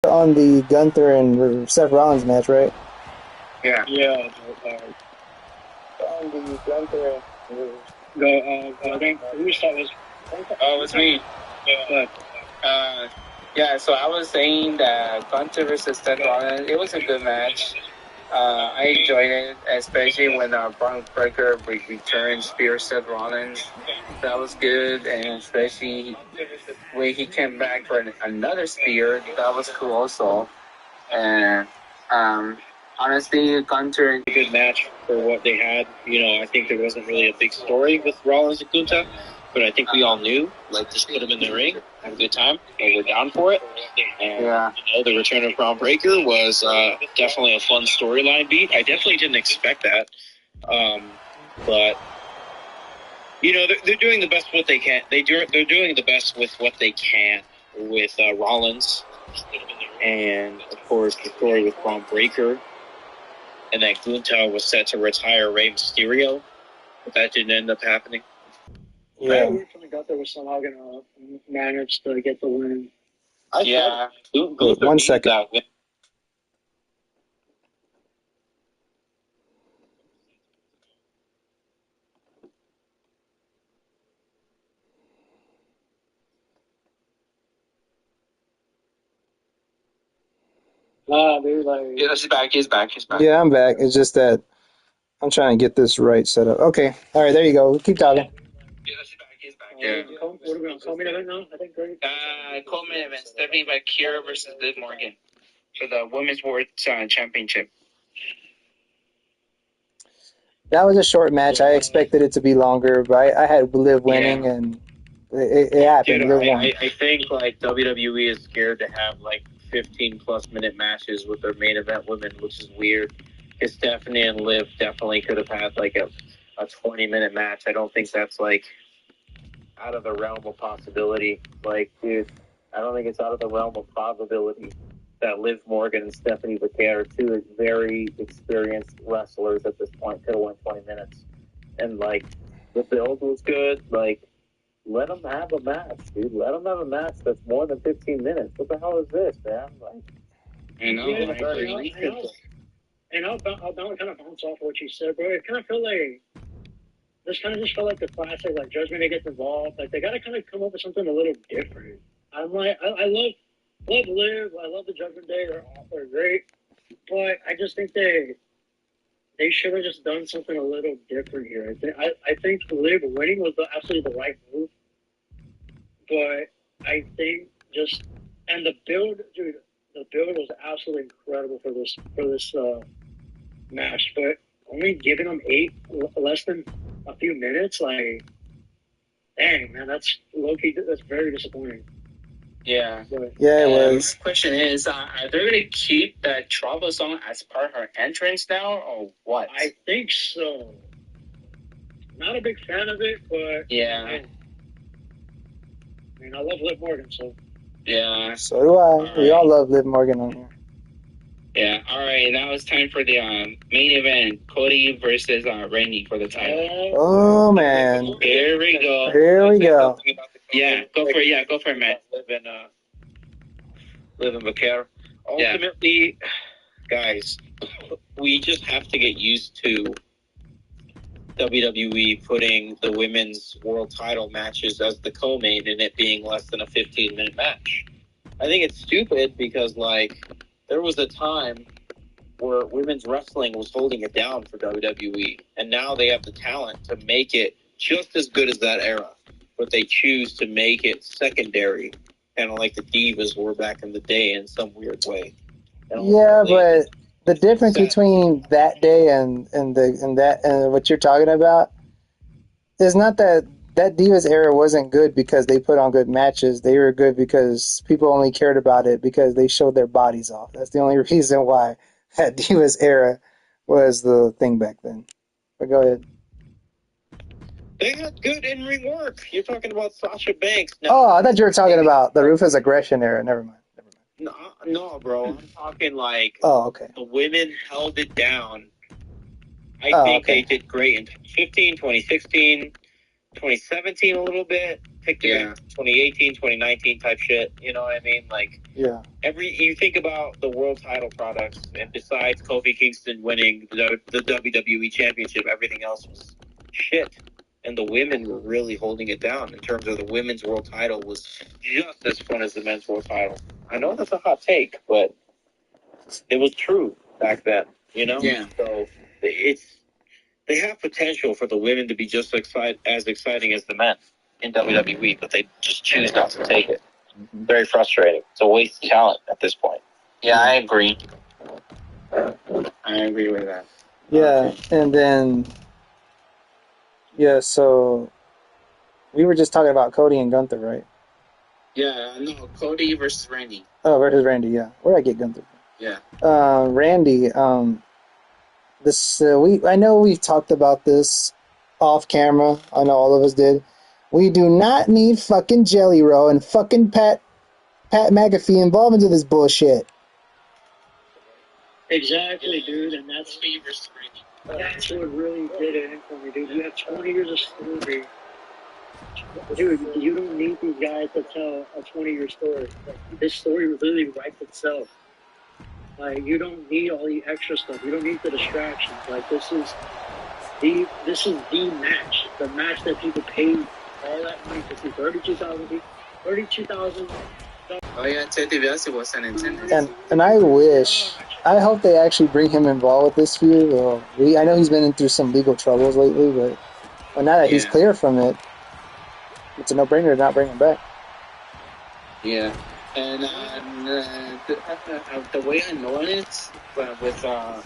On the Gunther and Seth Rollins match, right? Yeah. Yeah. On the Gunther and... I think who said was. Oh, it's me. Yeah, so I was saying that Gunther versus Seth Rollins, it was a good match. I enjoyed it, especially when Braun Breaker returned Spear Seth Rollins. That was good, and especially when he came back for another Spear, that was cool also. And honestly, Gunther... A good match for what they had. I think there wasn't really a big story with Rollins and Gunther, but I think we all knew, just put them in the ring, have a good time, and we're down for it. And, the return of Braun Breaker was definitely a fun storyline beat. I definitely didn't expect that. But, they're doing the best with what they can. They're doing the best with what they can with Rollins. And, of course, the story with Braun Breaker. And that Gunther was set to retire Rey Mysterio, but that didn't end up happening. Yeah. I originally got there was somehow going to manage to get the win. Yeah. Wait, 1 second. Dude, Yeah, he's back. Yeah, I'm back. It's just that I'm trying to get this right set up. Okay. All right, there you go. Keep talking. He's back. Yeah. What are we on? Co-main event now? I think, right? Co-main event, Stephanie Bakir versus Liv Morgan for the Women's World Championship. That was a short match. I expected it to be longer, but I had Liv winning, and it happened. Dude, Liv won. I think WWE is scared to have 15+ minute matches with their main event women, which is weird. Because Stephanie and Liv definitely could have had a 20-minute match. I don't think that's out of the realm of possibility. Dude, I don't think it's out of the realm of probability that Liv Morgan and Stephanie Bakir, two very experienced wrestlers at this point, could have won 20 minutes. And the build was good. Let them have a match, dude. Let them have a match that's more than 15 minutes. What the hell is this, man? I know. And I'll kind of bounce off what you said, bro. It kind of felt this kind of just felt like the classic, Judgment Day gets involved. They got to kind of come up with something a little different. I love Liv. I love the Judgment Day. They're great. But I just think they should have just done something a little different here. I think Liv winning was absolutely the right move. But I think and the build, dude, the build was absolutely incredible for this match. But only giving them less than a few minutes, dang, man, that's low-key, that's very disappointing. Yeah. Yeah, it was. My question is, are they going to keep that travel song as part of her entrance now, or what? I think so. Not a big fan of it, but yeah. I love Liv Morgan, so. Yeah. So do I. We all love Liv Morgan on here. Yeah. All right. Now it's time for the main event: Cody versus Randy for the title. Oh man. Here we go. Here we go. Yeah. Go for it. Yeah. Go for it, Matt. Liv and Bakir. Ultimately, guys, we just have to get used to WWE putting the women's world title matches as the co-main and it being less than a 15-minute match. I think it's stupid because, there was a time where women's wrestling was holding it down for WWE, and now they have the talent to make it just as good as that era, but they choose to make it secondary, kind of like the Divas were back in the day in some weird way. Yeah, but the difference between that day and what you're talking about is not that Divas era wasn't good because they put on good matches. They were good because people only cared about it because they showed their bodies off. That's the only reason why that Divas era was the thing back then. But go ahead. They had good in-ring work. You're talking about Sasha Banks. Oh, I thought you were talking about the Ruthless Aggression era. Never mind. No, bro. I'm talking Oh, okay. The women held it down. I think they did great in 2015, 2016, 2017 a little bit. picked it 2018, 2019 type shit. You know what I mean? Like, you think about the world title products, and besides Kofi Kingston winning the WWE Championship, everything else was shit. And the women were really holding it down in terms of the women's world title was just as fun as the men's world title. I know that's a hot take, but it was true back then, you know? Yeah. So they have potential for the women to be just as exciting as the men in WWE, but they just choose not to take it. Very frustrating. It's a waste of talent at this point. Yeah, I agree. I agree with that. Yeah, and then so we were just talking about Cody and Gunther, right? Yeah, no, Cody versus Randy. Oh, versus Randy, yeah. Where did I get Gunther from? Yeah. Randy, I know we've talked about this off camera. I know all of us did. We do not need fucking Jelly Roll and fucking Pat McAfee involved into this bullshit. Exactly, dude, and that's what really did it in for me, dude. You have 20 years of story. Dude, you don't need these guys to tell a 20-year story. Like, this story literally writes itself. Like, you don't need all the extra stuff. You don't need the distractions. Like, this is the match. The match that people paid all that money to see. 32,000. Oh yeah, Ted DiBiase was an attendance. And I hope they actually bring him involved with this feud. I know he's been through some legal troubles lately, but now that he's clear from it, it's a no-brainer to not bring him back. Yeah, and the way I know it, with oh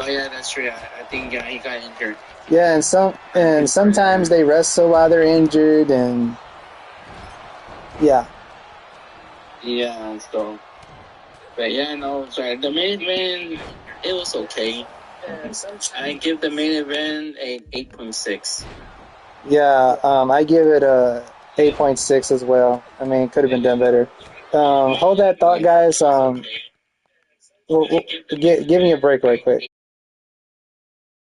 yeah, that's true. I think he got injured. Yeah, and sometimes they wrestle while they're injured, and yeah. Yeah, so, but yeah, no, sorry. The main event, it was okay. I give the main event a 8.6. Yeah, I give it a 8.6 as well. I mean, it could have been done better. Hold that thought, guys. Give me a break right quick.